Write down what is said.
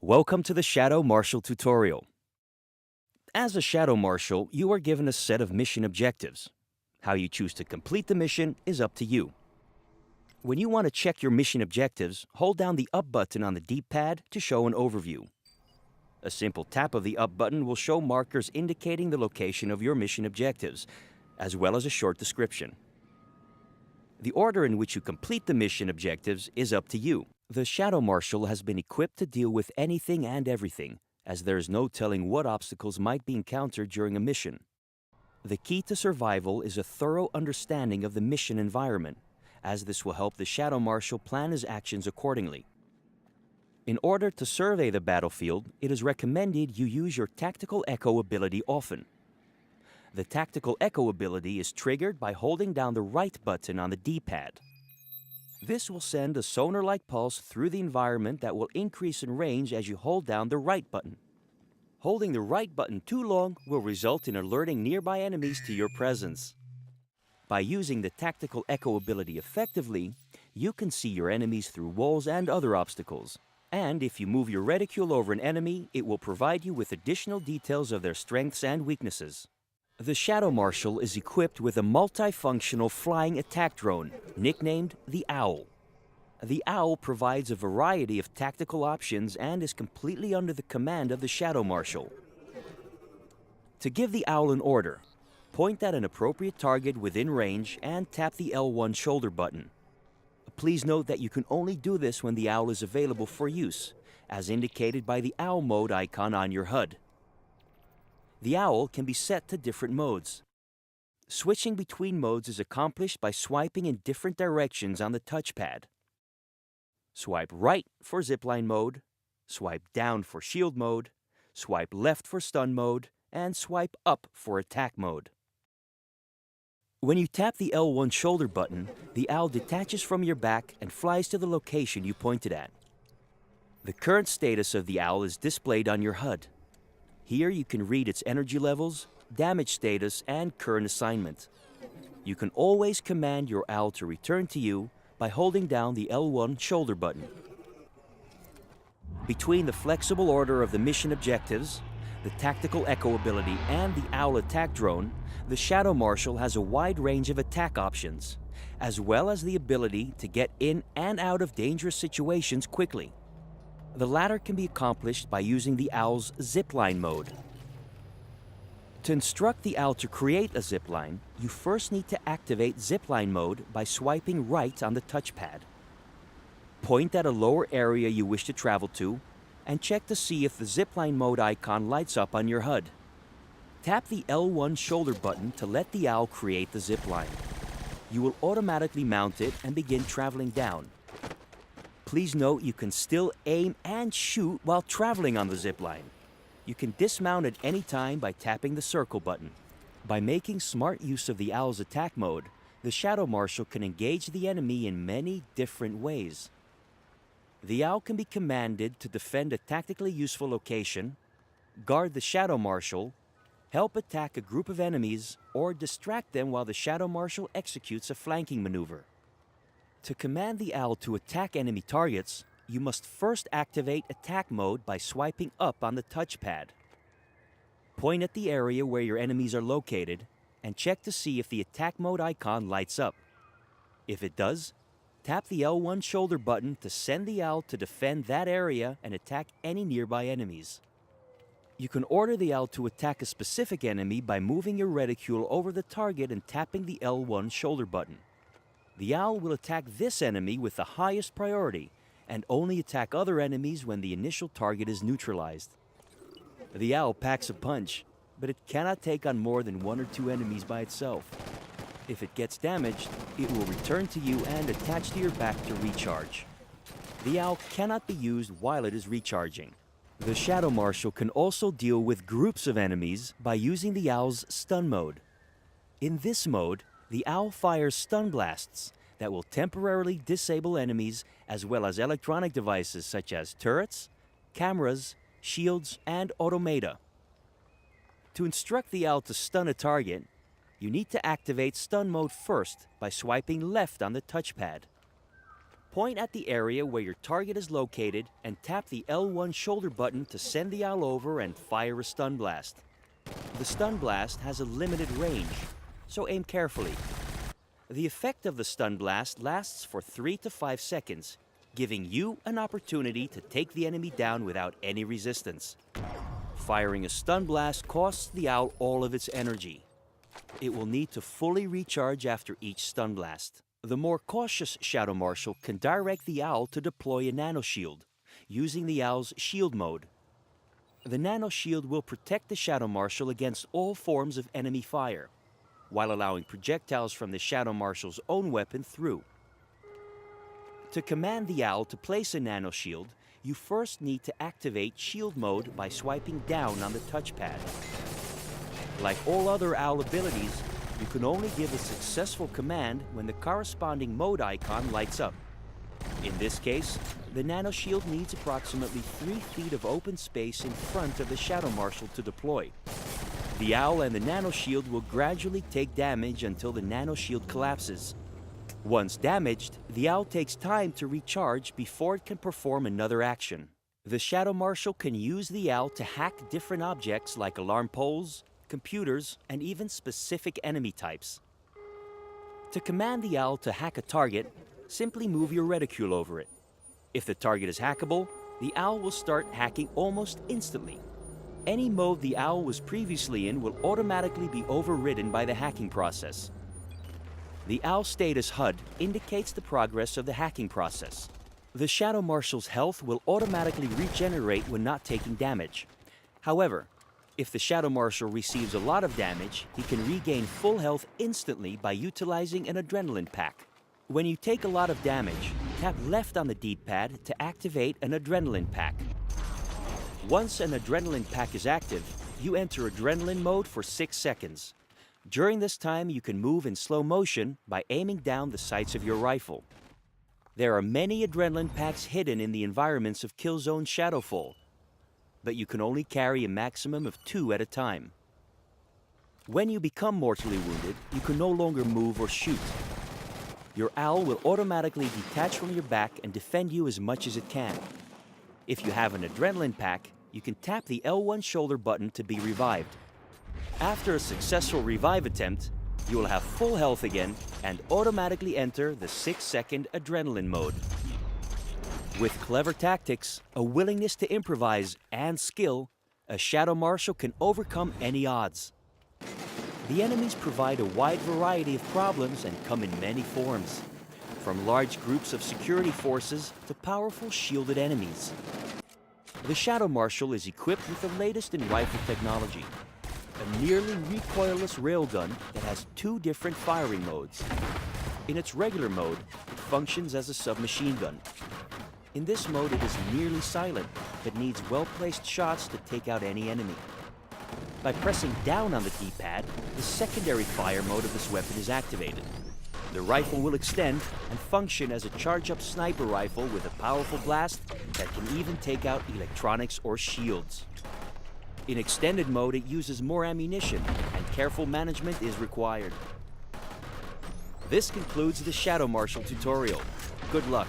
Welcome to the Shadow Marshal tutorial. As a Shadow Marshal, you are given a set of mission objectives. How you choose to complete the mission is up to you. When you want to check your mission objectives, hold down the up button on the D-pad to show an overview. A simple tap of the up button will show markers indicating the location of your mission objectives, as well as a short description. The order in which you complete the mission objectives is up to you. The Shadow Marshal has been equipped to deal with anything and everything, as there is no telling what obstacles might be encountered during a mission. The key to survival is a thorough understanding of the mission environment, as this will help the Shadow Marshal plan his actions accordingly. In order to survey the battlefield, it is recommended you use your Tactical Echo ability often. The Tactical Echo ability is triggered by holding down the right button on the D-pad. This will send a sonar-like pulse through the environment that will increase in range as you hold down the right button. Holding the right button too long will result in alerting nearby enemies to your presence. By using the Tactical Echo ability effectively, you can see your enemies through walls and other obstacles. And if you move your reticule over an enemy, it will provide you with additional details of their strengths and weaknesses. The Shadow Marshal is equipped with a multifunctional flying attack drone, nicknamed the Owl. The Owl provides a variety of tactical options and is completely under the command of the Shadow Marshal. To give the Owl an order, point at an appropriate target within range and tap the L1 shoulder button. Please note that you can only do this when the Owl is available for use, as indicated by the Owl mode icon on your HUD. The Owl can be set to different modes. Switching between modes is accomplished by swiping in different directions on the touchpad. Swipe right for zipline mode, swipe down for shield mode, swipe left for stun mode, and swipe up for attack mode. When you tap the L1 shoulder button, the Owl detaches from your back and flies to the location you pointed at. The current status of the Owl is displayed on your HUD. Here you can read its energy levels, damage status, and current assignment. You can always command your Owl to return to you by holding down the L1 shoulder button. Between the flexible order of the mission objectives, the Tactical Echo ability, and the Owl attack drone, the Shadow Marshal has a wide range of attack options, as well as the ability to get in and out of dangerous situations quickly. The latter can be accomplished by using the Owl's zipline mode. To instruct the Owl to create a zipline, you first need to activate zipline mode by swiping right on the touchpad. Point at a lower area you wish to travel to, and check to see if the zipline mode icon lights up on your HUD. Tap the L1 shoulder button to let the Owl create the zipline. You will automatically mount it and begin traveling down. Please note you can still aim and shoot while traveling on the zipline. You can dismount at any time by tapping the circle button. By making smart use of the Owl's attack mode, the Shadow Marshal can engage the enemy in many different ways. The Owl can be commanded to defend a tactically useful location, guard the Shadow Marshal, help attack a group of enemies, or distract them while the Shadow Marshal executes a flanking maneuver. To command the Owl to attack enemy targets, you must first activate attack mode by swiping up on the touchpad. Point at the area where your enemies are located and check to see if the attack mode icon lights up. If it does, tap the L1 shoulder button to send the Owl to defend that area and attack any nearby enemies. You can order the Owl to attack a specific enemy by moving your reticule over the target and tapping the L1 shoulder button. The Owl will attack this enemy with the highest priority and only attack other enemies when the initial target is neutralized. The Owl packs a punch, but it cannot take on more than one or two enemies by itself. If it gets damaged, it will return to you and attach to your back to recharge. The Owl cannot be used while it is recharging. The Shadow Marshal can also deal with groups of enemies by using the Owl's stun mode. In this mode, the Owl fires stun blasts that will temporarily disable enemies as well as electronic devices such as turrets, cameras, shields, and automata. To instruct the Owl to stun a target, you need to activate stun mode first by swiping left on the touchpad. Point at the area where your target is located and tap the L1 shoulder button to send the owl over and fire a stun blast. The stun blast has a limited range, so aim carefully. The effect of the stun blast lasts for 3 to 5 seconds, giving you an opportunity to take the enemy down without any resistance. Firing a stun blast costs the owl all of its energy. It will need to fully recharge after each stun blast. The more cautious Shadow Marshal can direct the owl to deploy a nano shield, using the owl's shield mode. The nano shield will protect the Shadow Marshal against all forms of enemy fire, while allowing projectiles from the Shadow Marshal's own weapon through. To command the owl to place a nano shield, you first need to activate shield mode by swiping down on the touchpad. Like all other owl abilities, you can only give a successful command when the corresponding mode icon lights up. In this case, the nano shield needs approximately 3 feet of open space in front of the Shadow Marshal to deploy. The owl and the nano shield will gradually take damage until the nano shield collapses. Once damaged, the owl takes time to recharge before it can perform another action. The Shadow Marshal can use the owl to hack different objects like alarm poles, computers, and even specific enemy types. To command the owl to hack a target, simply move your reticule over it. If the target is hackable, the owl will start hacking almost instantly. Any mode the owl was previously in will automatically be overridden by the hacking process. The owl status HUD indicates the progress of the hacking process. The Shadow Marshal's health will automatically regenerate when not taking damage. However, if the Shadow Marshal receives a lot of damage, he can regain full health instantly by utilizing an adrenaline pack. When you take a lot of damage, tap left on the D-pad to activate an adrenaline pack. Once an adrenaline pack is active, you enter adrenaline mode for 6 seconds. During this time, you can move in slow motion by aiming down the sights of your rifle. There are many adrenaline packs hidden in the environments of Killzone Shadowfall, but you can only carry a maximum of 2 at a time. When you become mortally wounded, you can no longer move or shoot. Your owl will automatically detach from your back and defend you as much as it can. If you have an adrenaline pack, you can tap the L1 shoulder button to be revived. After a successful revive attempt, you will have full health again and automatically enter the 6-second adrenaline mode. With clever tactics, a willingness to improvise, and skill, a Shadow Marshal can overcome any odds. The enemies provide a wide variety of problems and come in many forms, from large groups of security forces to powerful shielded enemies. The Shadow Marshal is equipped with the latest in rifle technology, a nearly recoilless railgun that has 2 different firing modes. In its regular mode, it functions as a submachine gun. In this mode, it is nearly silent, but needs well-placed shots to take out any enemy. By pressing down on the D-pad, the secondary fire mode of this weapon is activated. The rifle will extend and function as a charge-up sniper rifle with a powerful blast that can even take out electronics or shields. In extended mode, it uses more ammunition, and careful management is required. This concludes the Shadow Marshal tutorial. Good luck.